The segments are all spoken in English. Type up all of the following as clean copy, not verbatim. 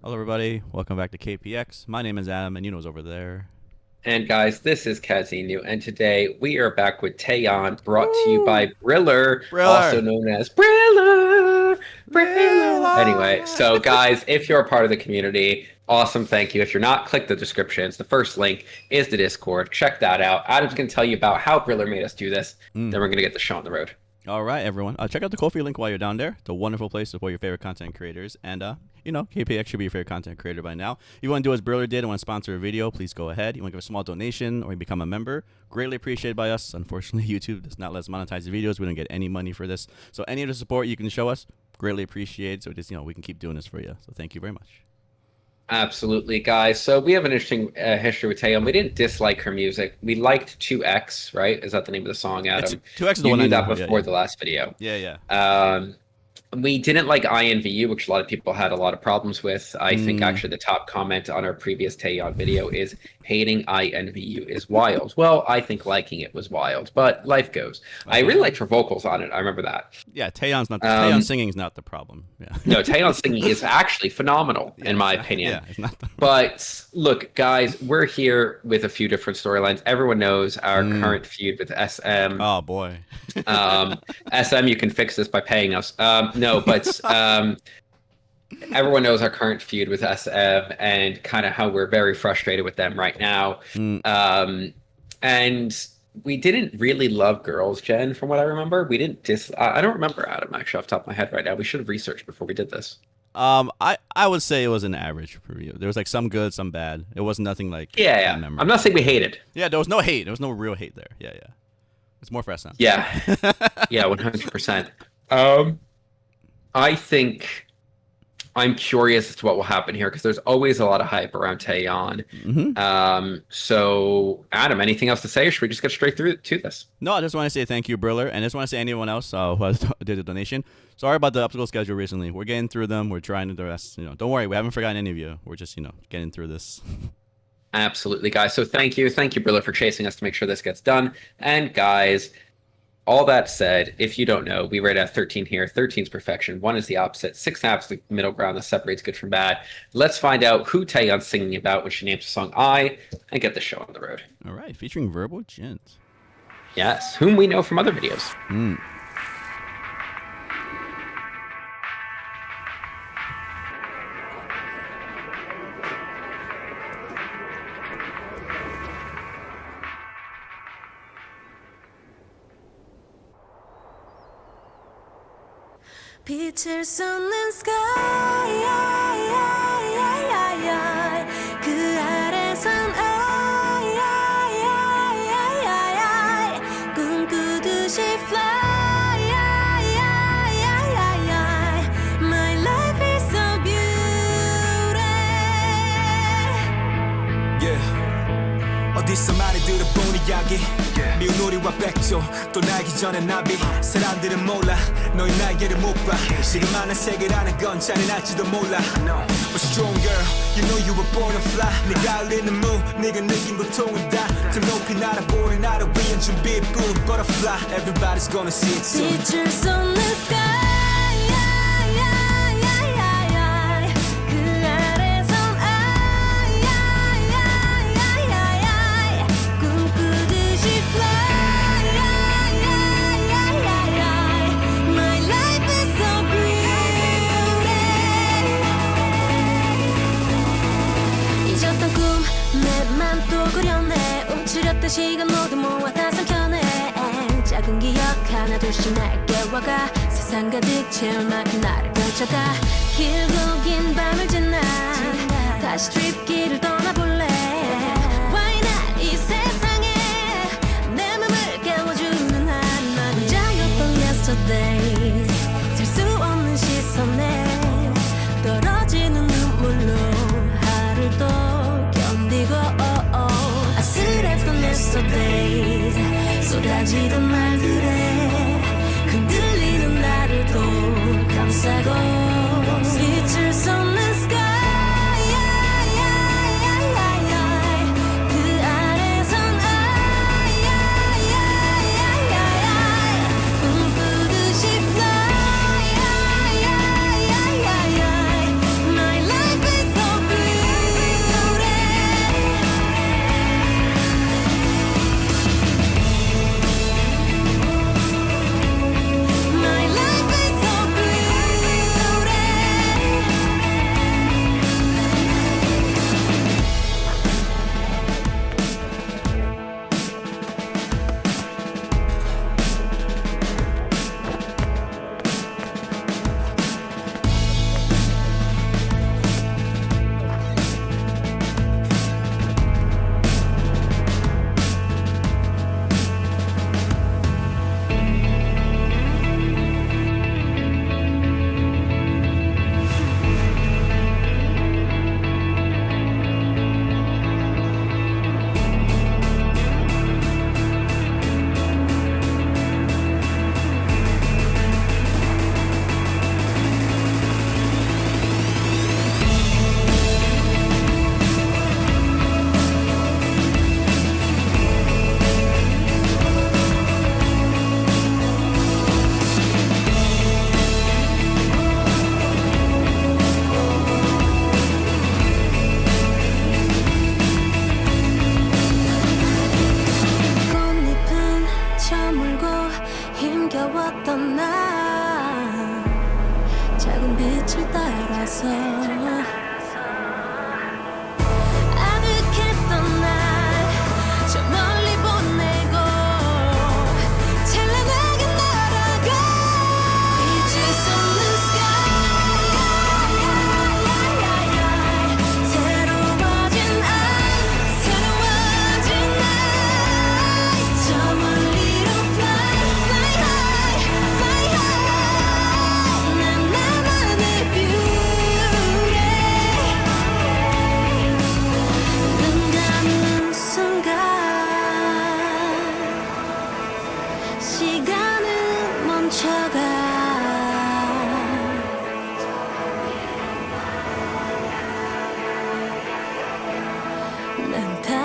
Hello, everybody. Welcome back to KPX. My name is Adam, and you know who's over there. And guys, this is KPOP, and today we are back with TAEYEON, brought to you by Woo! Briller, also Briller! known as Briller. Anyway, Briller! so guys, if you're a part of the community, awesome, thank you. If you're not, click the descriptions. The first link is the Discord. Check that out. Adam's going to tell you about how Briller made us do this. Then we're going to get the show on the road. All right, everyone. Check out the Ko-fi link while you're down there. It's a wonderful place to support your favorite content creators. And, KPX should be your favorite content creator by now. If you want to do as Briller did and want to sponsor a video, please go ahead. You want to give a small donation or become a member, greatly appreciated by us. Unfortunately, YouTube does not let us monetize the videos. We don't get any money for this. So any of the support you can show us, greatly appreciated. So just, we can keep doing this for you. So thank you very much. Absolutely, guys. So we have an interesting history with Taeyeon. We didn't dislike her music. We liked 2X, right? Is that the name of the song, Adam? 2X is the you one knew I that know. before Yeah. the last video. Yeah. We didn't like INVU, which a lot of people had a lot of problems with. I think actually the top comment on our previous Taeyeon video is hating INVU is wild. Well, I think liking it was wild, but life goes. I really liked her vocals on it. I remember that. Yeah, Taeyeon singing is not the problem. Yeah. No, Taeyeon singing is actually phenomenal, in my opinion. Yeah, it's not But look, guys, we're here with a few different storylines. Everyone knows our current feud with SM. Oh, boy. SM, you can fix this by paying us. Everyone knows our current feud with SM and kind of how we're very frustrated with them right now. And we didn't really love Girls Gen, from what I remember. We didn't I don't remember, Adam, actually, off the top of my head right now. We should have researched before we did this. I would say it was an average review. There was like some good, some bad. It was nothing like Yeah. I'm not saying we hated. Yeah, there was no hate. There was no real hate there. Yeah. It's more for SM. Yeah. Yeah, 100%. I think I'm curious as to what will happen here because there's always a lot of hype around Taeyeon. So, Adam, anything else to say, or should we just get straight through to this? No, I just want to say thank you, Briller, and I just want to say anyone else who did a donation. Sorry about the obstacle schedule recently. We're getting through them. We're trying to do the rest. Don't worry, we haven't forgotten any of you. We're just getting through this. Absolutely, guys. So thank you, Briller, for chasing us to make sure this gets done. And guys, all that said, if you don't know, we rate at 13 here. 13 is perfection. 1 is the opposite. 6.5 is the middle ground that separates good from bad. Let's find out who Taeyeon's singing about when she names the song I and get the show on the road. All right, featuring Verbal Jint. Yes, whom we know from other videos. 빛을 쏟는 sky 그 아래선 꿈꾸듯이 fly My life is so beautiful Yeah 어디서 많이 들어본 이야기 미운 우리와 백조 또 날기 전에 나비 사람들은 몰라 너의 날개를 못봐 지금 많은 세계라는 건 잔인할지도 몰라 But strong girl, you know you were born to fly 네가 흘리는 무, 네가 느낀 고통을 다더 높이 날아보는 나를 위한 준비뿐 Butterfly, everybody's gonna see it soon 빛을 쏟는 sky 시간 모두 모아 다 삼켜내 작은 기억 하나둘씩 날 깨워가 세상 가득 채울 만큼 나를 펼쳐가 길고 긴 밤을 지나 다시 트립길을 떠나볼래 Why not 이 세상에 내 맘을 깨워주는 하나 혼자였던 yesterday 셀 수 없는 시선에 떨어지는 눈물로 하루를 또 견디고 아슬했던 yesterdays 쏟아지던 말들에 흔들리는 나를 또 감싸고 빛을 쏟는 sky 그 아래선 꿈꾸듯이 fly My life is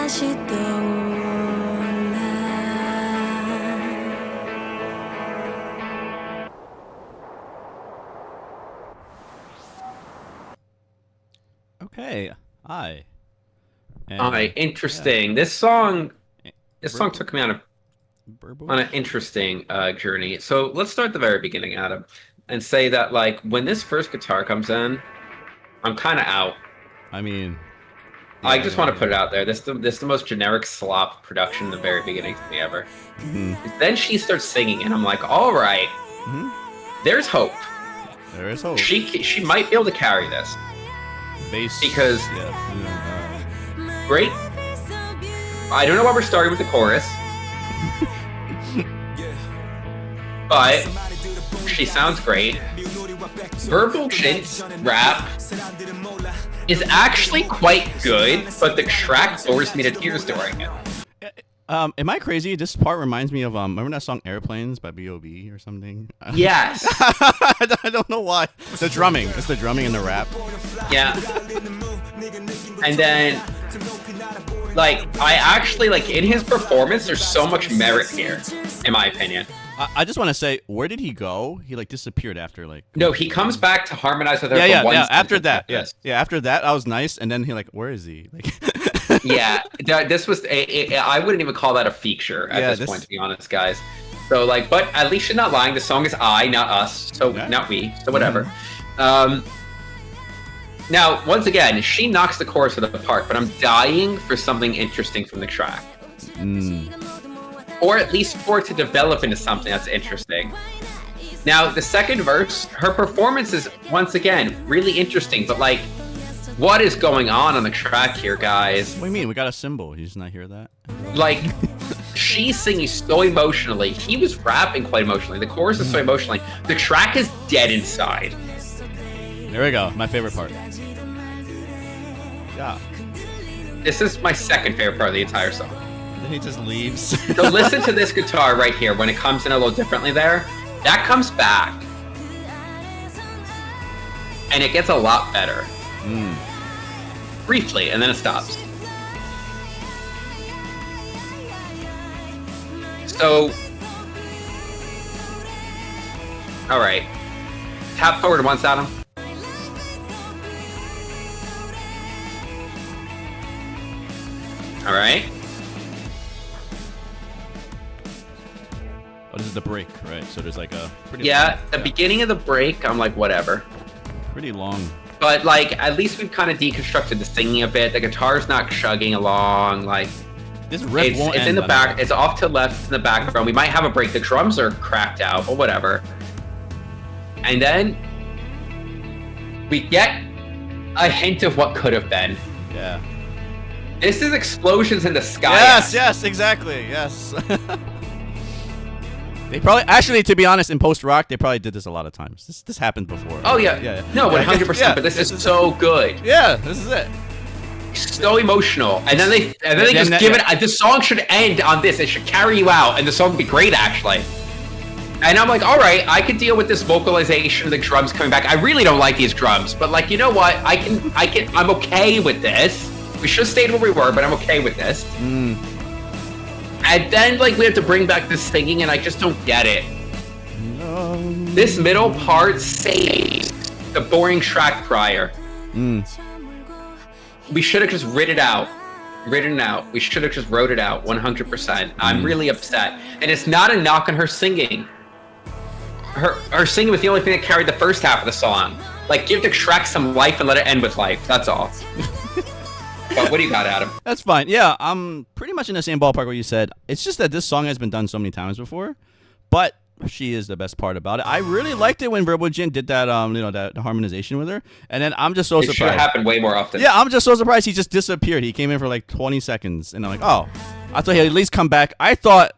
다시 떠올라. Okay, I. All right, interesting. This song Verbal- took me on Verbal? an interesting journey. So let's start at the very beginning, Adam, and say that like when this first guitar comes in, I'm kind of out. I mean, I just want to put it out there. This is the most generic slop production in the very beginning to me ever. Then she starts singing, and I'm like, all right, there's hope. There is hope. She might be able to carry this. Bass. Because- Yeah. Great. I don't know why we're starting with the chorus, but she sounds great. Verbal Jint's rap is actually quite good, but the track forced me to tears during it. Am I crazy? This part reminds me of remember that song "Airplanes" by B.O.B. or something? Yes. I don't know why. The drumming. It's the drumming and the rap. Yeah. And then, like, I actually, like, in his performance, there's so much merit here, in my opinion. I just want to say, where did he go? He like disappeared after like. No, he comes back to harmonize with her. Yeah, for one After sentence that, like this. yeah. After that, I was nice, and then he like, where is he? Like. Yeah, this was I wouldn't even call that a feature at this point, to be honest, guys. So like, but at least she's not lying. The song is I, not us, so not we, so whatever. Now, once again, she knocks the chorus of the part, but I'm dying for something interesting from the track, or at least for it to develop into something that's interesting. Now, the second verse, her performance is once again really interesting, but like, what is going on the track here, guys? What do you mean? We got a symbol. You just not hear that? Like, she's singing so emotionally. He was rapping quite emotionally. The chorus is so emotionally. The track is dead inside. There we go. My favorite part. Yeah. This is my second favorite part of the entire song. Then he just leaves. So listen to this guitar right here. When it comes in a little differently there, that comes back. And it gets a lot better. Briefly, and then it stops. So, all right. Tap forward once, Adam. All right. Oh, this is the break, right? So there's like a pretty The beginning of the break, I'm like, whatever. pretty long. But like, at least we've kind of deconstructed the singing a bit. The guitar's not chugging along. Like, This riff won't it's end, in the by back. way. It's off to the left in the background. We might have a break. The drums are cracked out, but whatever. And then we get a hint of what could have been. Yeah. This is explosions in the sky. Yes, exactly. Yes. They probably, actually, to be honest, in post rock, they probably did this a lot of times. This happened before. Oh yeah. Yeah. No, 100%. Yeah. But this is so good. Yeah, this is it. So emotional. And then they just give it. The song should end on this. It should carry you out, and the song would be great actually. And I'm like, all right, I could deal with this vocalization, the drums coming back. I really don't like these drums, but like, you know what? I'm okay with this. We should have stayed where we were, but I'm okay with this. And then like we have to bring back this singing, and I just don't get it. This middle part saves the boring track prior. We should have just written it out. We should have just wrote it out 100%. I'm really upset. And it's not a knock on her singing. Her singing was the only thing that carried the first half of the song. Like, give the track some life and let it end with life. That's all. But what do you got, Adam? That's fine. Yeah, I'm pretty much in the same ballpark what you said. It's just that this song has been done so many times before, but she is the best part about it. I really liked it when Verbal Jint did that, that harmonization with her, and then I'm just so It should surprised. happen way more often. Yeah, I'm just so surprised he just disappeared. He came in for like 20 seconds, and I'm like, oh, I thought he'd at least come back. I thought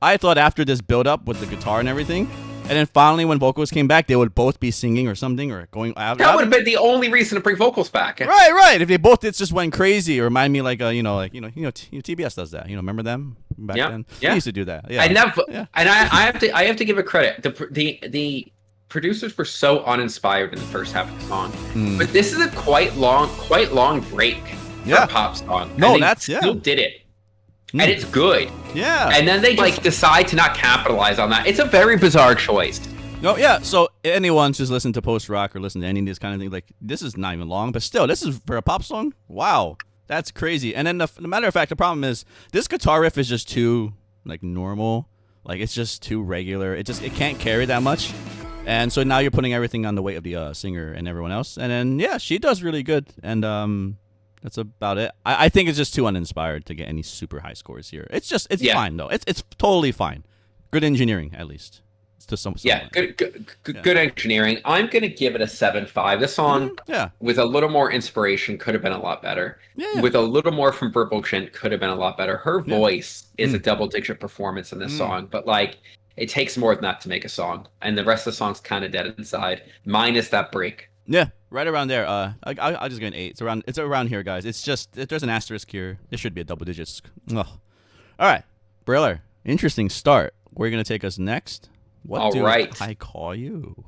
after this build up with the guitar and everything, and then finally when vocals came back, they would both be singing or something or going out. That would have been the only reason to bring vocals back. Right. If they both just went crazy, or remind me like TBS does that. Remember them back then? Yeah. They used to do that. Yeah. And Yeah. I have to give it credit. The producers were so uninspired in the first half of the song, but this is a quite long break. Yeah. a pop song. No, and they that's still yeah. did it, and it's good. Yeah. And then they like decide to not capitalize on that. It's a very bizarre choice. No, yeah. So anyone who's listened to post rock or listen to any of these kind of things, like this is not even long, but still, this is for a pop song. Wow, that's crazy. And then the matter of fact, the problem is this guitar riff is just too like normal. Like it's just too regular. It can't carry that much. And so now you're putting everything on the weight of the singer and everyone else. And then yeah, she does really good. And that's about it. I think it's just too uninspired to get any super high scores here. It's fine though. It's totally fine. Good engineering at least. To some good engineering. I'm gonna give it a 7.5. This song, with a little more inspiration, could have been a lot better. Yeah. With a little more from Verbal Jint, could have been a lot better. Her voice is a double-digit performance in this song, but like it takes more than that to make a song, and the rest of the song's kind of dead inside, minus that break. Yeah, right around there. I'll just get an 8. It's around here, guys. It's just there's an asterisk here. It should be a double digits. All right, Briller. Interesting start. Where are you gonna take us next? What do I call you?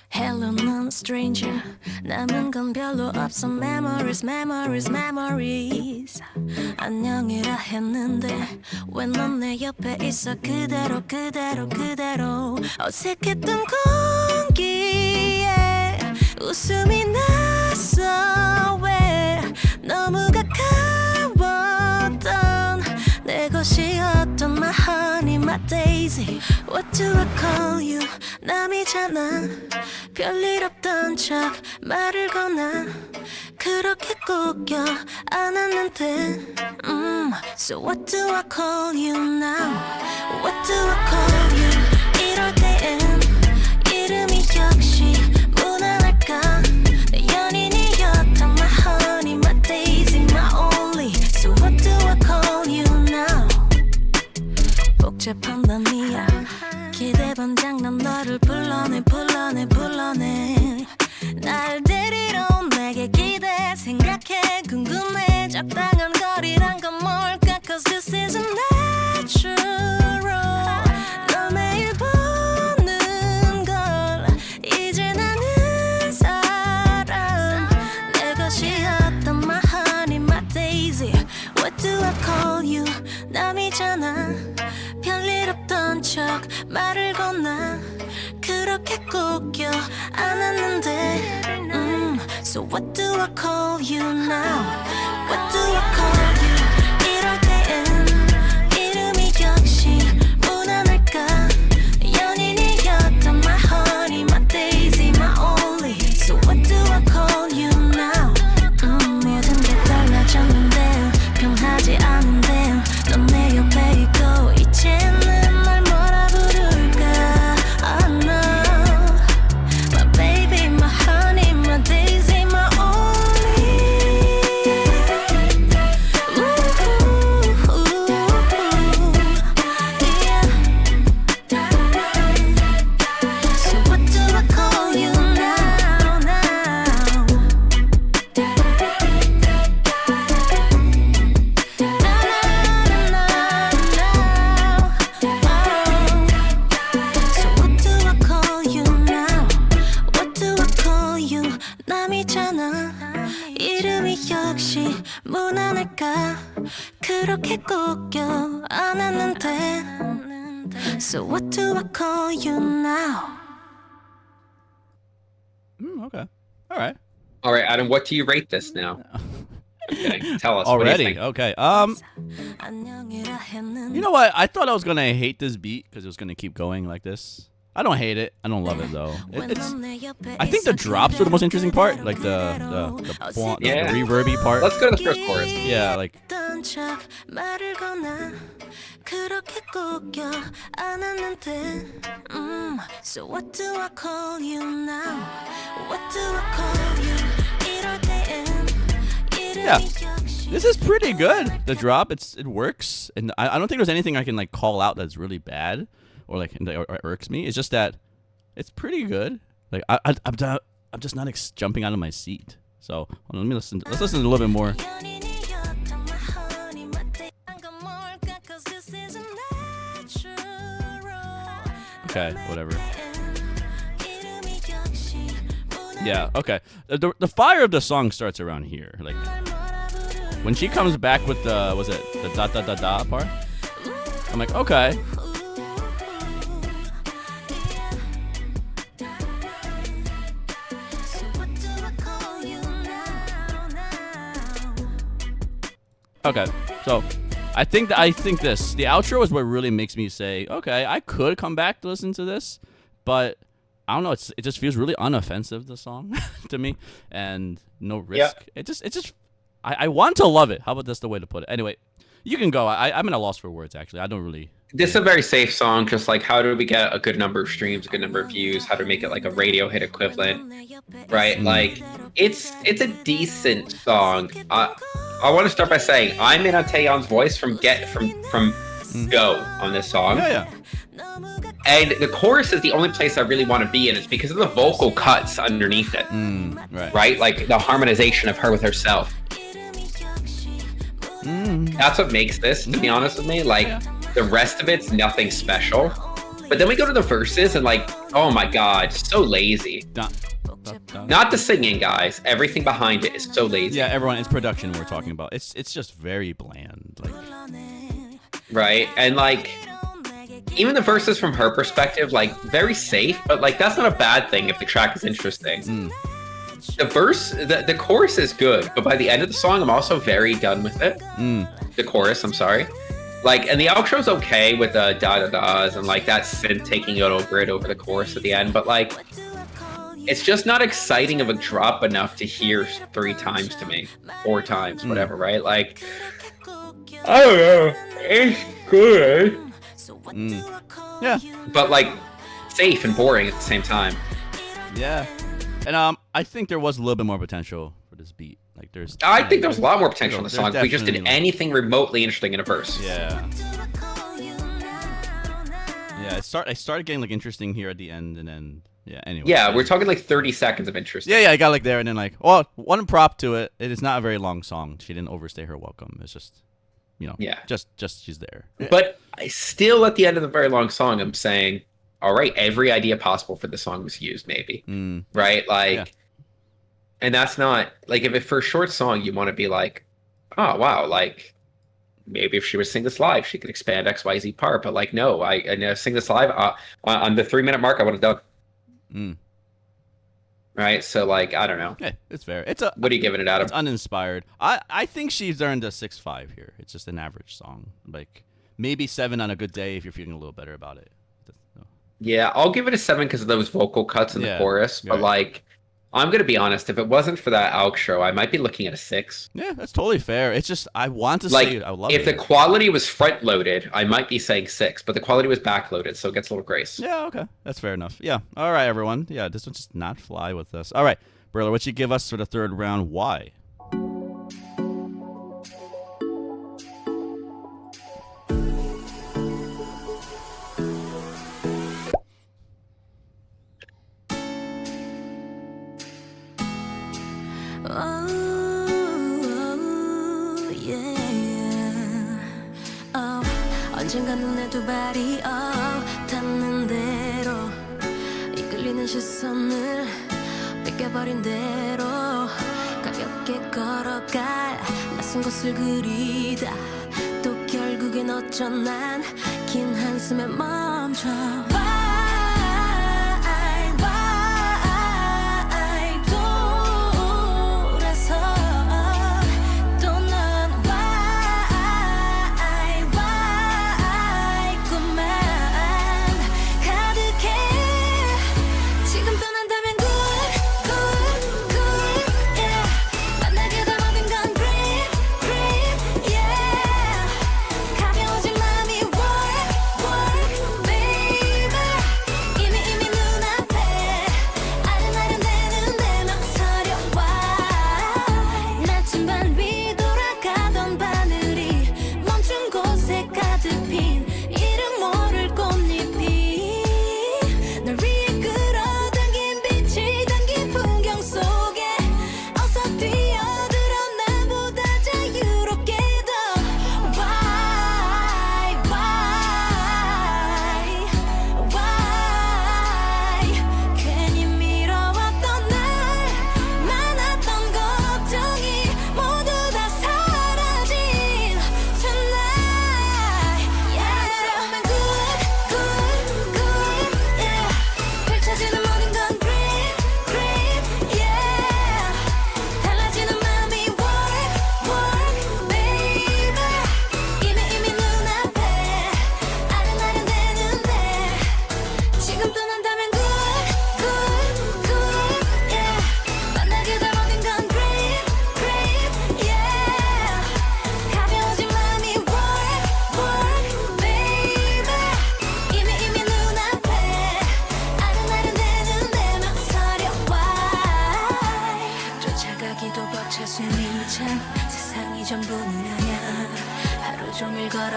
Hello, non-stranger. 남은 건 별로 없어. Memories, memories, memories. 안녕이라 했는데 왜 넌 내 옆에 있어? 그대로, 그대로, 그대로. 어색했던 공기에 웃음이 났어. 왜 너무 가까웠던 내 것이었던 my honey, my daisy. What do I call you? 남이잖아. 별일 없던 척 말을 거나 그렇게 꼭 껴안았는데 So what do I call you now? What do I call you? 이럴 땐 이름이 역시 무난할까? 내 연인이었던 my honey, my daisy, my only. So what do I call you now? 복잡한 밤이야. 기대반 장난 너를 불러내 불러내 불러내. 날 데리러 온 내게 기대 생각해 궁금해. 적당한 거리란 건 뭘까? Cause this isn't natural. 널 매일 보는 걸 이제 나는 사람. 내 것이었던 my honey, my daisy. What do I call you? 남이잖아. 별일 없던 척 말을 건나 그렇게 꼭 껴안았는데 So what do I call you now? What do I call you? 이럴 땐 이름이 역시 무난할까? 연인이었던 my honey, my daisy, my only. So what do I call you now? 모든 게 달라졌는데 변하지 않은데 넌 내 옆에 있고 이제는 날 뭐라 부를까? I know my baby, my honey, my daisy, my only. Yeah. So what do I call you now, now? So what do I call you now? What do I call you? 남이잖아. 이름이 역시 무난할까? 그렇게 꼭 껴안았는데. So what do I call you now? Okay. All right. All right, Adam, what do you rate this now? Okay, tell us. What do you Already. think? Okay. 안녕이라 했는데 You know what? I thought I was gonna hate this beat because it was gonna keep going like this. I don't hate it. I don't love it though. I think the drops were the most interesting part, like the reverby part. Let's go to the first chorus. Yeah, like 말을 거나 그렇게 꼭 껴안았는데 So what do I call you now? What do I call you? 이럴 땐 Yeah. 이름이 역시 this is pretty good. The drop, it works, and I don't think there's anything I can like call out that's really bad or like or irks me. It's just that it's pretty good. Like I'm just not jumping out of my seat. So hold on, let me listen. Let's listen to a little bit more. 연인이었던 my honey, my day. 건 뭘까? 'Cause this isn't natural. okay, whatever. Yeah, okay. The fire of the song starts around here. Like when she comes back with the da da da da part. I'm like, okay. Okay, so I think the outro is what really makes me say, okay, I could come back to listen to this, but I don't know. It just feels really unoffensive, the song, to me, and no risk. Yeah. I want to love it. How about that's the way to put it? Anyway, you can go. I'm in a loss for words, actually. I don't really. This is a very safe song. Just like, how do we get a good number of streams, a good number of views? How to make it like a radio hit equivalent, right? Like, it's a decent song. I want to start by saying I'm in on TAEYEON's voice from go on this song. Yeah. And the chorus is the only place I really want to be in. It's because of the vocal cuts underneath it. Right? Like the harmonization of her with herself. That's what makes this, to be honest with me. Like, the rest of it's nothing special. But then we go to the verses and like, oh my god, so lazy. Not the singing, guys. Everything behind it is so lazy. Yeah, everyone, it's production we're talking about. It's just very bland. Like, right? And like, even the verses from her perspective, like, very safe, but like, that's not a bad thing if the track is interesting. The chorus is good, but by the end of the song, I'm also very done with it. The chorus, I'm sorry. Like, and the outro's okay with the da-da-das and like that synth taking it over the chorus at the end, but like, it's just not exciting of a drop enough to hear 3 times to me. 4 times, whatever, right? Like, I don't know. It's good. Yeah. But like, safe and boring at the same time. Yeah. And I think there was a little bit more potential for this beat. Like, I think there's a lot more potential in the song if we just did anything remotely interesting in a verse. Yeah. Yeah, it started getting like interesting here at the end, and then anyway. Yeah, we're talking like 30 seconds of interest. Yeah, I got like there, and then like, well, one prop to it. It is not a very long song. She didn't overstay her welcome. It's just, just she's there. But I still, at the end of the very long song, I'm saying, all right, every idea possible for the song was used, maybe. Right? Like, and that's not like, if for a short song you want to be like, oh wow, like maybe if she would sing this live, she could expand XYZ part. But like, no, I sing this live on the 3-minute mark, I would have done. Right? So like, I don't know. Yeah, it's fair. What are you giving it out of? It's uninspired. I think she's earned a 6.5 here. It's just an average song. Like, maybe 7 on a good day if you're feeling a little better about it. Yeah, I'll give it a 7 because of those vocal cuts in the chorus. But like, I'm going to be honest, if it wasn't for that outro, I might be looking at a 6. Yeah, that's totally fair. It's just, I want to like, say I love it. If the quality was front-loaded, I might be saying 6, but the quality was back-loaded, so it gets a little grace. Yeah, okay. That's fair enough. Yeah. All right, everyone. Yeah, this one's just not fly with us. All right, Briller, what you give us for the 3rd round? Why? 언젠가 눈에 2 발이 닿는 대로 이끌리는 시선을 뺏겨버린 대로 가볍게 걸어갈 낯선 곳을 그리다 또 결국엔 어쩌난 긴 한숨에 멈춰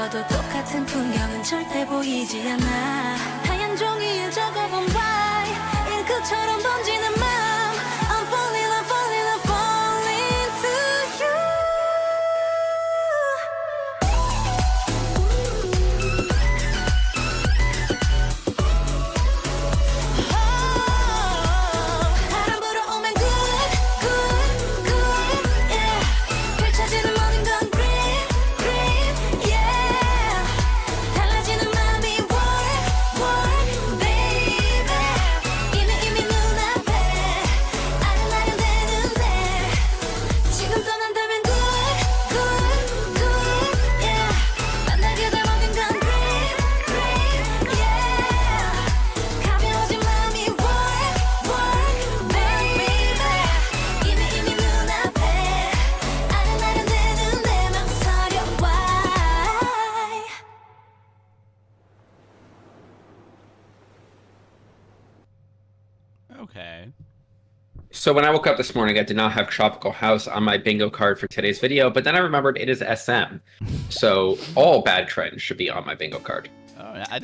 걸어도 똑같은 풍경은 절대 보이지 않아 하얀 종이에 적어본 why 잉크처럼 번지는 맘 I'm falling, I'm falling, I'm falling to you 바람 불어오면 good, good, good, yeah 펼쳐지는 모든 건 green, green, yeah 달라지는 맘이 work, work, baby 이미 눈앞에 아른아른대는데 지금 떠난다면 good, good, good, yeah 만나게 될 모든 건 green, green, yeah 가벼워진 맘이 work, work, baby 이미 눈앞에 아른아른대는 내 망설여 why Okay. So when I woke up this morning, I did not have Tropical House on my bingo card for today's video, but then I remembered it is SM. So all bad trends should be on my bingo card. Oh, yeah, I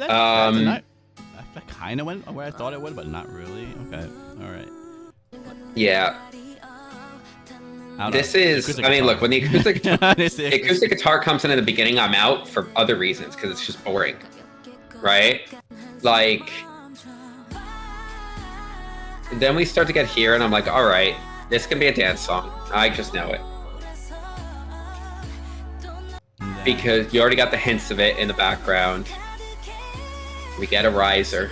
kind of went where I thought it would, but not really. Okay. All right. Yeah. I don't This know. is, Acoustic I mean, guitar. look, when the acoustic, This is- acoustic guitar comes in at the beginning, I'm out for other reasons because it's just boring. Right? Like, then we start to get here, and I'm like, all right, this can be a dance song. I just know it. Because you already got the hints of it in the background. We get a riser.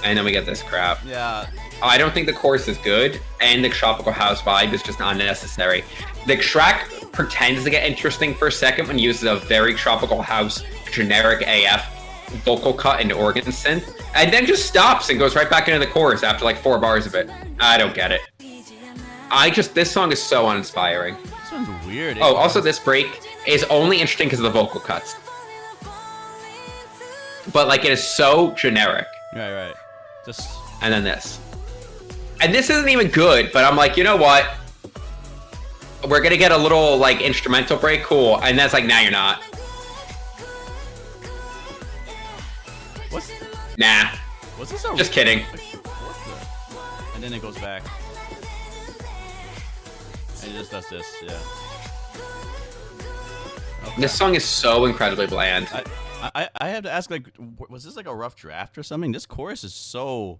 And then we get this crap. Yeah. I don't think the chorus is good, and the Tropical House vibe is just unnecessary. The track pretends to get interesting for a second when it uses a very Tropical House generic AF vocal cut and organ synth, and then just stops and goes right back into the chorus after like 4 bars of it. I don't get it. This song is so uninspiring. This one's weird. Oh, also this break is only interesting because of the vocal cuts. But like it is so generic. Right. Just. And then this. And this isn't even good, but I'm like, you know what? We're gonna get a little like instrumental break, cool. And that's like, nah, you're not. What's? Nah. What's this? Just kidding. And then it goes back. And it just does this. Yeah. Okay. This song is so incredibly bland. I have to ask, like, was this like a rough draft or something? This chorus is so,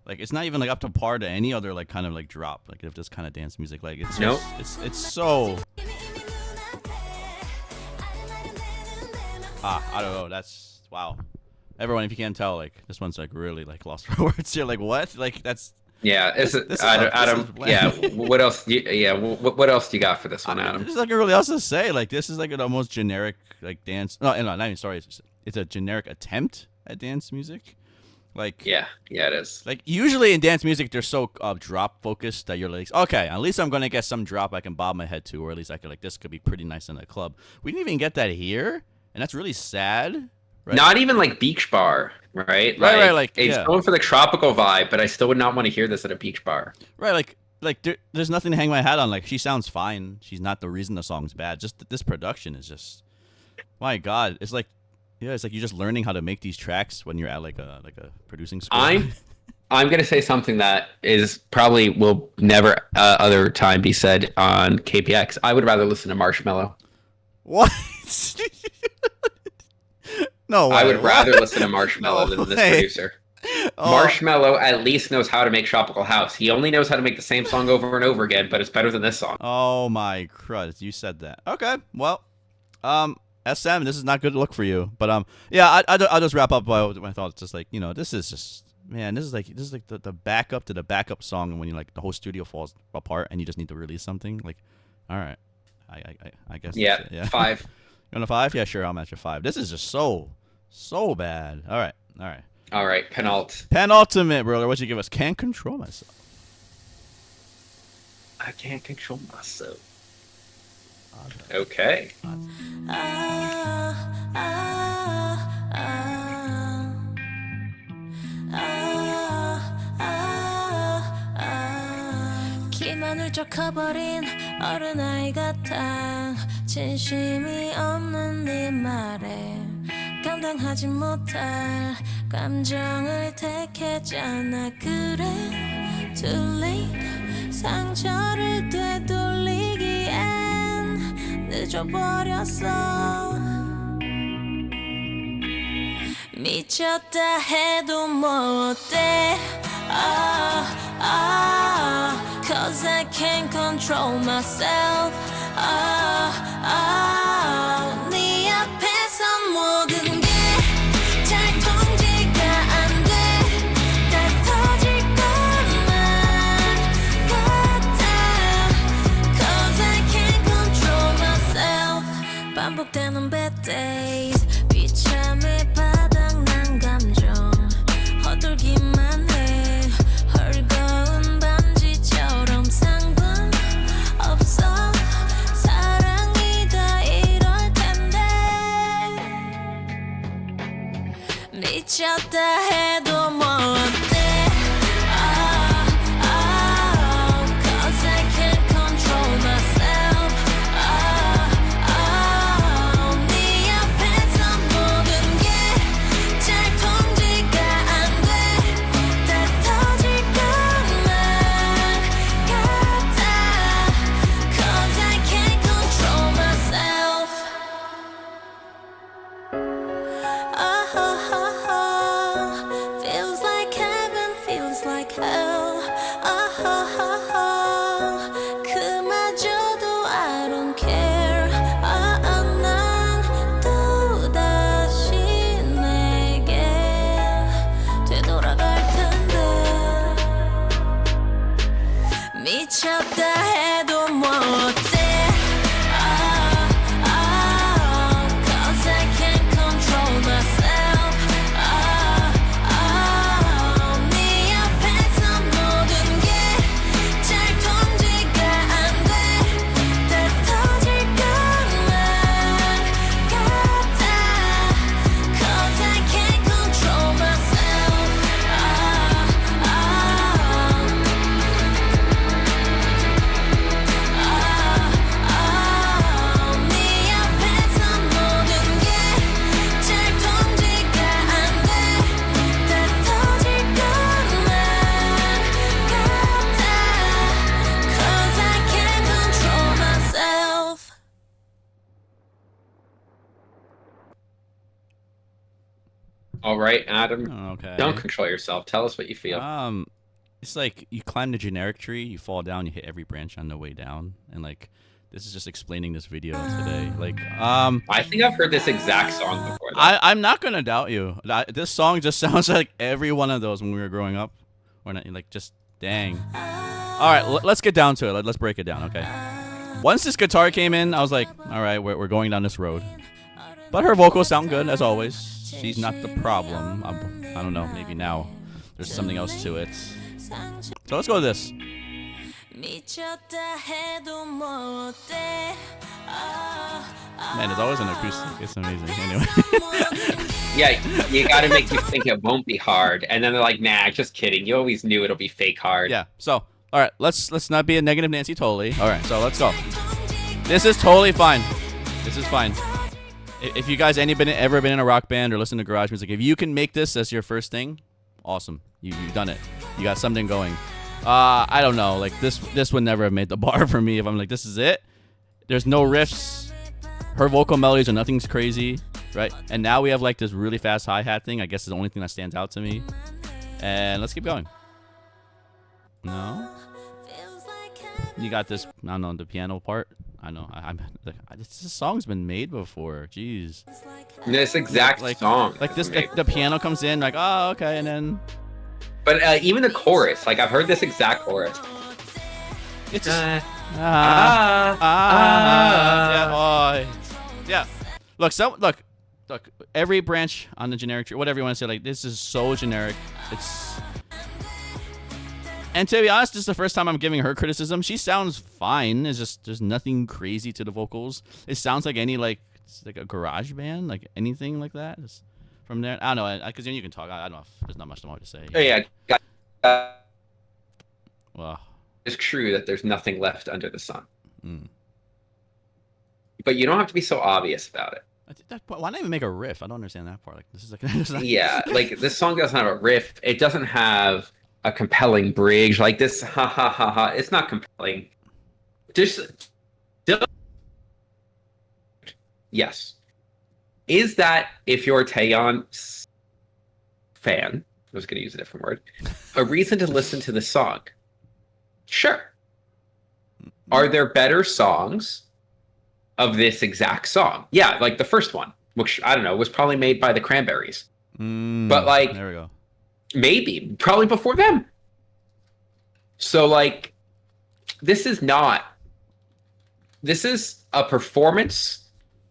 like, it's not even like up to par to any other like kind of like drop, like if this kind of dance music, like it's Nope. just, it's so. I don't know. That's wow. Everyone, if you can't tell, like this one's like really like lost for words. You're like, what? Like that's. Yeah, Adam. bland. Yeah, what else? What else do you got for this one, Adam? There's like really else to say. Like this is like the most generic like dance. No, not even sorry. It's a generic attempt at dance music. Like Yeah, it is. like usually in dance music they're so drop focused that you're like, okay, at least I'm gonna get some drop I can bob my head to, or at least I could like this could be pretty nice in a club. We didn't even get that here, and that's really sad. Right? Not even like beach bar, right? Right, like, it's yeah. going for the tropical vibe, but I still would not want to hear this at a beach bar. Right, like there's nothing to hang my hat on. Like she sounds fine. She's not the reason the song's bad. Just that this production is just, my God, it's like, yeah, it's like you're just learning how to make these tracks when you're at like a producing school. I'm gonna say something that is probably will never other time be said on KPX. I would rather listen to Marshmello. What? No, I would what? rather listen to Marshmello than this way. producer. Oh. Marshmello at least knows how to make Tropical House. He only knows how to make the same song over and over again, but it's better than this song. Oh my crud! You said that. Okay, well, SM, this is not good look for you. But yeah, I'll just wrap up my thoughts. Just like, you know, this is just, man, this is like the backup to the backup song, and when you like the whole studio falls apart and you just need to release something. Like, all right, I guess. Yeah, that's it, yeah. 5. You want a 5? Yeah, sure. I'm at your 5. This is just so bad. All right. All right, Penultimate, brother. What'd you give us? Can't control myself. I can't control myself. Okay. 키만 훌쩍 커버린 어른아이 같아 진심이 없는 네 말에 감당하지 못할 감정을 택했잖아. 그래 too late. 상처를 되돌리기엔 늦어버렸어. 미쳤다 해도 뭐 어때. Cause I can't control myself. 네 앞에서 모든 게 잘 통제가 안 돼. 다 터질 것만 같아. Cause I can't control myself. 반복되는 bad days. 비참해 바닥난 감정 헛돌기만 해. 헐거운 밤지처럼 상관없어. 사랑이 다 이럴 텐데. 미쳤다 해도 뭐 어때. Cause I can't control myself. 네 앞에서 모든 게 잘 통제가 안 돼. 다 터질 것만 같아. Cause I can't control myself. Feels like heaven, feels like hell. 그마저도 I don't care. 난 또다시 내게 되돌아갈 텐데. 미쳤다 해도 뭐 어때. Cause I can't control myself. 네 앞에서 모든 게 잘 통제가 안 돼. 다 터질 것만 같아. Cause I can't control myself. 네 앞에서 모든 게 잘 통제가 안 돼. 다 터질 것만 같아. Cause I can't control myself. All right, Adam. Okay. Don't control yourself. Tell us what you feel. It's like you climb the generic tree, you fall down, you hit every branch on the way down, and like this is just explaining this video today. Like, I think I've heard this exact song before. Though. I'm not gonna doubt you. This song just sounds like every one of those when we were growing up. Or not, like just dang. All right, let's get down to it. Let's break it down, okay? Once this guitar came in, I was like, all right, we're going down this road. But her vocals sound good as always. She's not the problem. I don't know. Maybe now there's something else to it. So let's go with this. 미쳤다 해도 뭐 어때. Man, it's always an acoustic. It's amazing. Anyway. Yeah, you got to make you think it won't be hard, and then they're like, "Nah, just kidding. You always knew it'll be fake hard." Yeah. So, all right, let's not be a negative Nancy totally. All right, so let's go. This is totally fine. This is fine. If you guys ever been in a rock band or listen to garage music, if you can make this as your first thing, awesome. You've done it. You got something going. I don't know. Like this would never have made the bar for me if I'm like, this is it. There's no riffs. Her vocal melodies are nothing's crazy, right? And now we have like this really fast hi-hat thing. I guess is the only thing that stands out to me. And let's keep going. No. You got this. I don't know the piano part. I know. This song's been made before. Jeez. This exact song. Like this. Like the piano comes in. Like oh okay, and then. But even the chorus. Like I've heard this exact chorus. It's just. Yeah. Look. Look. Every branch on the generic tree, whatever you want to say, like this is so generic. It's. And to be honest, this is the first time I'm giving her criticism. She sounds fine. It's just there's nothing crazy to the vocals. It sounds like any like a garage band, like anything like that. Just from there, I don't know, because then you can talk. I don't know. There's not much more to say. Oh yeah. Well, it's true that there's nothing left under the sun. Mm. but you don't have to be so obvious about it. Why not even make a riff? I don't understand that part. Like this is like Yeah, like this song doesn't have a riff. It doesn't have a compelling bridge. Like this, ha ha ha ha. It's not compelling. Just yes. Is that if you're a TAEYEON fan? I was going to use a different word. A reason to listen to the song? Sure. Are there better songs of this exact song? Yeah, like the first one, which I don't know, was probably made by the Cranberries. But like, there we go. Maybe, probably before them. So like, this is a performance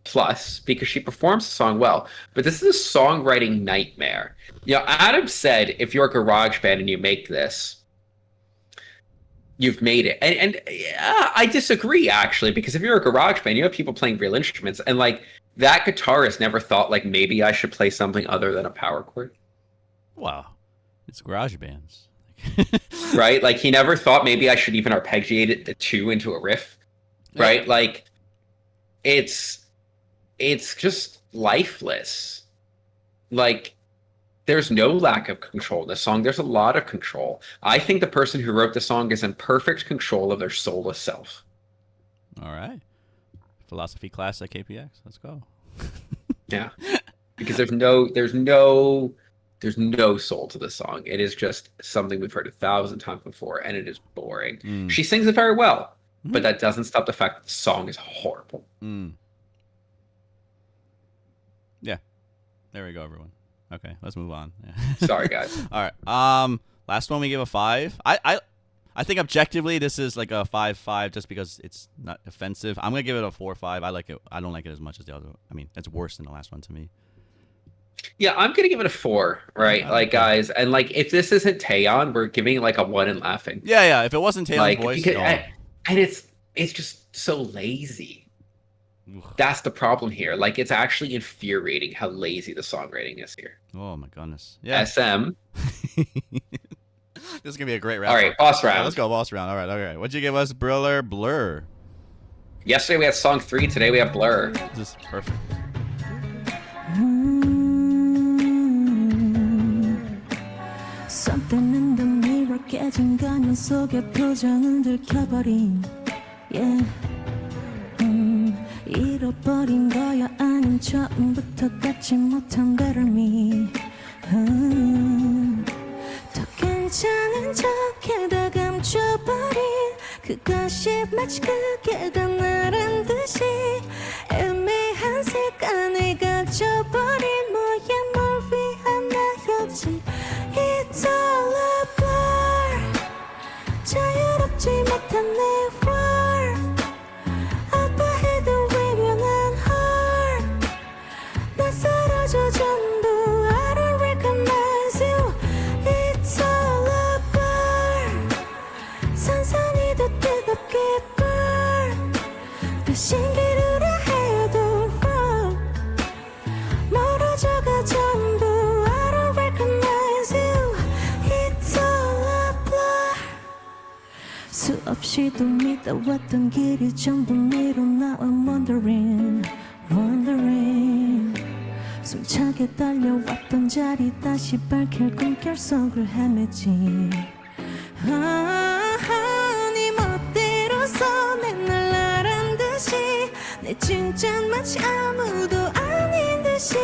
plus because she performs the song well, but this is a songwriting nightmare. You know, Adam said if you're a garage band and you make this, you've made it. And I disagree, actually, because if you're a garage band, you have people playing real instruments, and like that guitarist never thought like maybe I should play something other than a power chord. Wow, it's garage bands. Right? Like he never thought maybe I should even arpeggiate it two into a riff. Right? Yeah. Like it's just lifeless. Like there's no lack of control in this song. There's a lot of control. I think the person who wrote the song is in perfect control of their soulless self. All right. Philosophy class at KPX. Let's go. Yeah. Because there's no soul to the song. It is just something we've heard 1,000 times before, and it is boring. She sings it very well, but that doesn't stop the fact that the song is horrible. Yeah. There we go, everyone. Okay, let's move on. Sorry, guys. All right. Last one we give a 5. I think objectively this is like a 5-5 just because it's not offensive. I'm gonna give it a 4-5. I like it. I don't like it as much as the other. I mean, it's worse than the last one to me. Yeah, I'm gonna give it a 4. Right, like guys, and like if this isn't TAEYEON, we're giving it like a 1 and laughing. Yeah. If it wasn't TAEYEON's voice, and it's just so lazy. That's the problem here. Like, it's actually infuriating how lazy the songwriting is here. Oh my goodness. Yeah. SM. This is gonna be a great round. All right, boss round. Yeah, let's go, boss round. All right. Okay. What'd you give us, Blur? Yesterday we had song 3. Today we have Blur. This is perfect. Something in the mirror 깨진 가면 속에 표정은 들켜버린 yeah. 잃어버린 거야 아님 처음부터 갖지 못한 better me 더 괜찮은 척해다 감춰버린 그것이 마치 그게 다 나란 듯이 애매한 시간을 가져버린 뭐야 뭘 위한 나였지 It's all a blur 자유롭지 못한 내 world 아파해도 외면한 heart 나 사라져 전부 I don't recognize you It's all a blur 산산이 더 뜨겁게 burn 더 신기루라 해도 wrong 멀어져가 전부 I don't recognize you It's all a blur 수없이도 믿어왔던 길이 전부 미뤄나 I'm wondering 숨차게 달려왔던 자리 다시 밝힐 꿈결 속을 헤매지 네 멋대로서 맨날 나란 듯이 내 칭찬 마치 아무도 아닌 듯이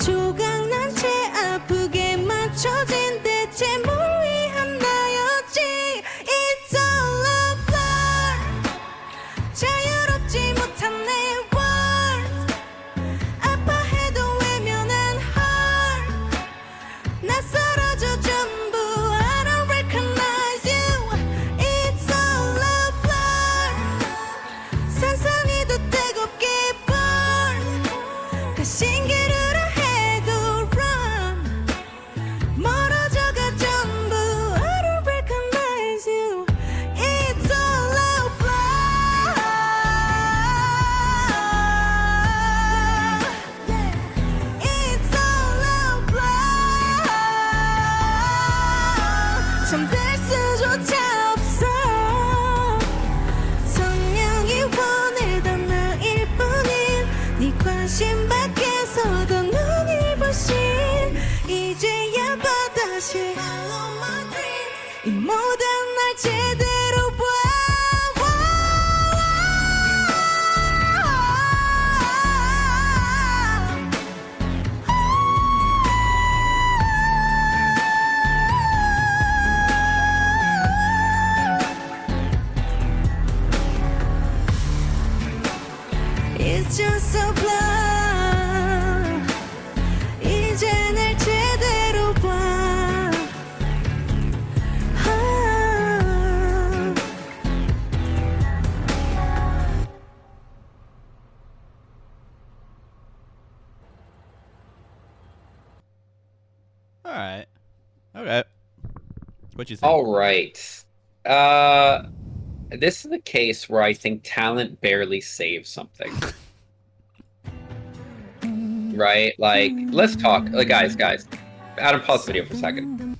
조각난 채 아프게 맞춰진 대체 뭘 위한 나였지 It's all a blur 자유롭지 못한 내 world 아파해도 외면한 heart 나 사라져 전부 I don't recognize you It's all a blur 산산이 더 뜨겁게 burn 그 신기루 제대로 봐. It's just so blind. 이제 날 제대로 봐. All right. Okay. What you think? All right. This is the case where I think talent barely saves something. Right? Like, let's talk. Like, guys. Adam, pause the video for a second.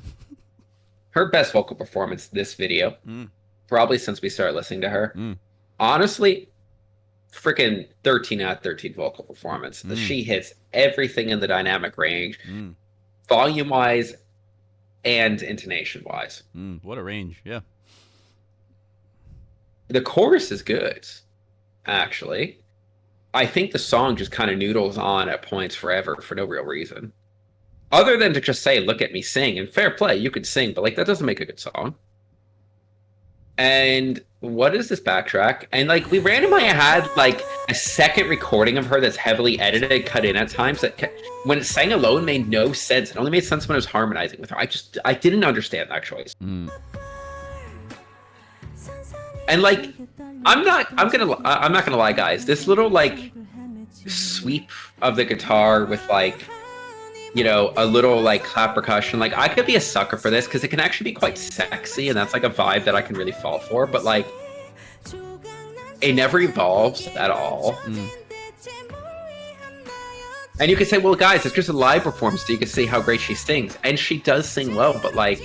Her best vocal performance this video, probably since we started listening to her. Honestly, freaking 13 out of 13 vocal performance. She hits everything in the dynamic range, volume-wise and intonation-wise. What a range, yeah. The chorus is good, actually. I think the song just kind of noodles on at points forever for no real reason. Other than to just say, look at me sing. And fair play, you could sing, but like that doesn't make a good song. And what is this backtrack? And like we randomly had like a second recording of her that's heavily edited, cut in at times that when it sang alone made no sense. It only made sense when it was harmonizing with her. I didn't understand that choice. And like, I'm not gonna lie, guys. This little like sweep of the guitar with like, you know, a little like clap percussion. Like, I could be a sucker for this because it can actually be quite sexy, and that's like a vibe that I can really fall for. But like, it never evolves at all. And you can say, well, guys, it's just a live performance, so you can see how great she sings, and she does sing well. But like,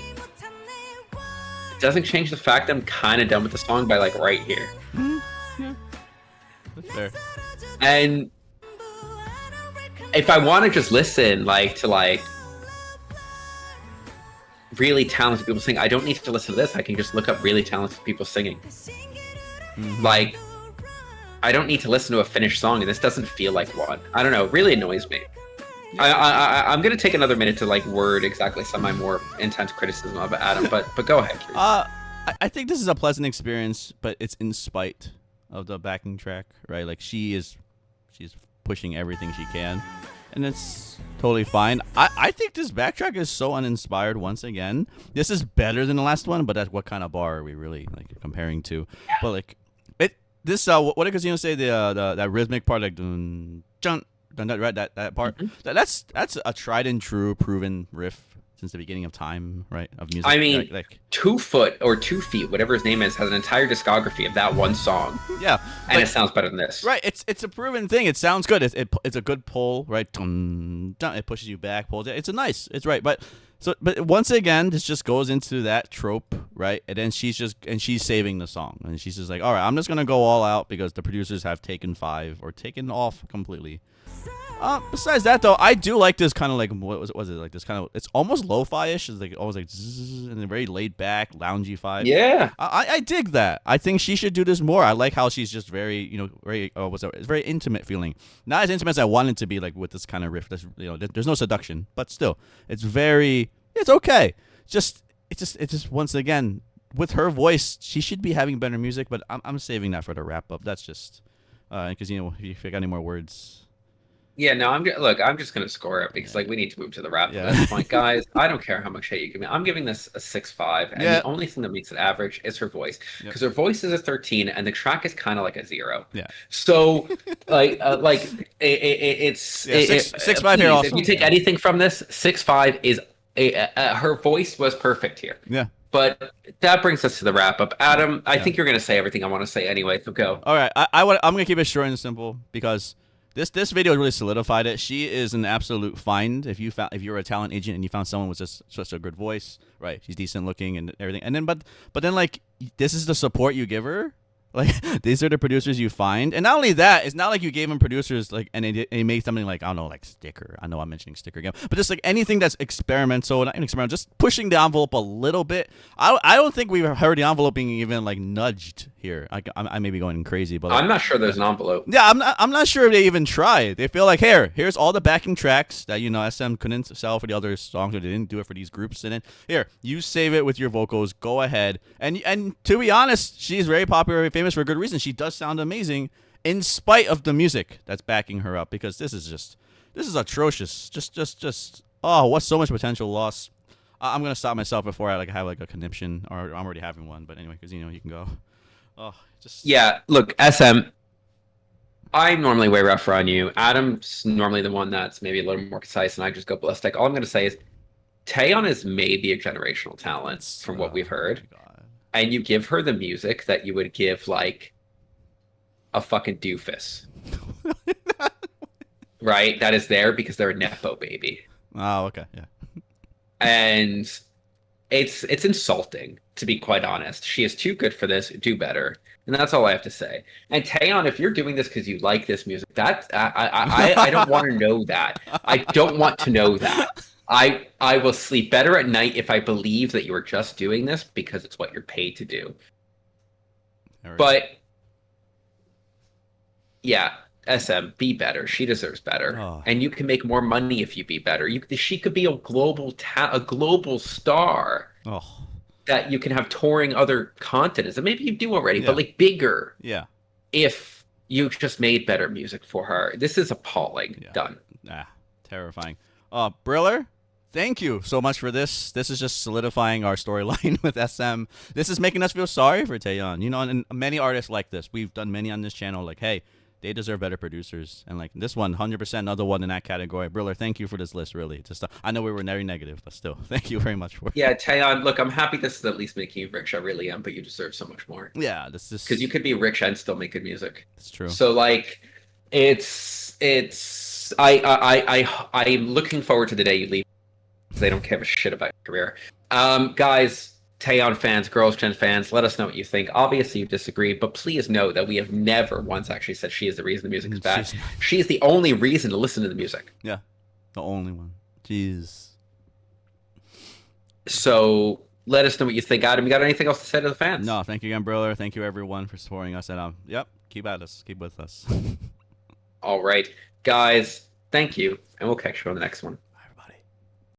doesn't change the fact I'm kind of done with the song by like right here. Yeah, that's fair. And if I want to just listen like to like really talented people sing, I don't need to listen to this. I can just look up really talented people singing. Like, I don't need to listen to a finished song, and this doesn't feel like one. I don't know. It really annoys me. I'm gonna take another minute to like word exactly some of my more intense criticism of Adam, but go ahead, please. I think this is a pleasant experience, but it's in spite of the backing track, right? Like she's pushing everything she can, and it's totally fine. I think this backtrack is so uninspired once again. This is better than the last one, but that's what kind of bar are we really like comparing to? But like this what did Casino say, the that rhythmic part, like dun, dun, right, that part, that's a tried and true proven riff since the beginning of time, right, of music. I mean, like 2 foot or 2 feet, whatever his name is, has an entire discography of that one song. Yeah, and it sounds better than this. Right, it's a proven thing. It sounds good. It's a good pull, right? Dun, dun, it pushes you back, pulls it. It's right, but once again, this just goes into that trope, right? And then she's saving the song, and she's just like, all right, I'm just gonna go all out because the producers have taken 5 or taken off completely. Besides that, though, I do like this kind of like, what was it like? This kind of, it's almost lo-fi-ish. It's like almost like zzz, and a very laid back, loungy vibe. Yeah, I dig that. I think she should do this more. I like how she's just very, you know, very it's very intimate feeling. Not as intimate as I want it to be, like with this kind of riff. You know, there's no seduction, but still, it's okay. It's just once again with her voice, she should be having better music. But I'm saving that for the wrap up. That's just because you know, if you got any more words. Yeah, no, I'm just gonna score it because like we need to move to the wrap at this point, guys. I don't care how much hate you give me. I'm giving this a 6.5, and the only thing that makes it average is her voice, because her voice is a 13, and the track is kind of like a 0. Yeah. So it's 6.5 here also. If you take anything from this, 6.5 is her voice was perfect here. Yeah. But that brings us to the wrap up. Adam, I think you're gonna say everything I want to say anyway. So go. All right, I'm gonna keep it short and simple because. This video really solidified it. She is an absolute find. If you're a talent agent and you found someone with just such a good voice, right? She's decent looking and everything. And then but then like this is the support you give her Like these are the producers you find, and not only that, it's not like you gave them producers like and they made something like I don't know, like Sticker. I know I'm mentioning Sticker again, but just like anything that's experimental, not experimental, just pushing the envelope a little bit. I don't think we've heard the envelope being even like nudged here. I may be going crazy, but like, I'm not sure there's an envelope. yeah, I'm not sure if they even tried. They feel like here's all the backing tracks that SM couldn't sell for the other songs, or they didn't do it for these groups. And then here, you save it with your vocals. Go ahead. And to be honest, she's very popular, very famous for a good reason. She does sound amazing in spite of the music that's backing her up, because this is atrocious. Just what's so much potential lost. I'm gonna stop myself before I have like a conniption, or I'm already having one. But anyway, because you can go. Yeah, look, SM. I'm normally way rougher on you. Adam's normally the one that's maybe a little more concise, and I just go ballistic. All I'm going to say is TAEYEON is maybe a generational talent from what we've heard. And you give her the music that you would give, like, a fucking doofus. Right? That is there because they're a Nepo baby. Oh, okay, yeah. And it's insulting, to be quite honest. She is too good for this. Do better. And that's all I have to say. And TAEYEON, if you're doing this because you like this music, that I don't want to know that. I don't want to know that. I will sleep better at night if I believe that you are just doing this because it's what you're paid to do. But yeah, SM, be better. She deserves better, and you can make more money if you be better. She could be a global star. That you can have touring other continents, and maybe you do already, but like bigger. Yeah. If you just made better music for her, this is appalling. Yeah. Done. Terrifying. Briller, thank you so much for this. This is just solidifying our storyline with SM. This is making us feel sorry for TAEYEON. And many artists like this. We've done many on this channel. Like, hey, they deserve better producers, and like this one, 100% another one in that category. Briller, thank you for this list. Really, just I know we were very negative, but still, thank you very much for it. Yeah, TAEYEON, look, I'm happy this is at least making you rich. I really am, but you deserve so much more. Yeah, this is because you could be rich and still make good music. It's true. So like, I'm looking forward to the day you leave. They don't give a shit about your career. Guys, TAEYEON fans, Girls' Gen fans, let us know what you think. Obviously, you disagree, but please know that we have never once actually said she is the reason the music is bad. She is the only reason to listen to the music. Yeah, the only one. Jeez. So let us know what you think. Adam, you got anything else to say to the fans? No, thank you again, Briller. Thank you, everyone, for supporting us. And yep, keep at us. Keep with us. All right. Guys, thank you, and we'll catch you on the next one.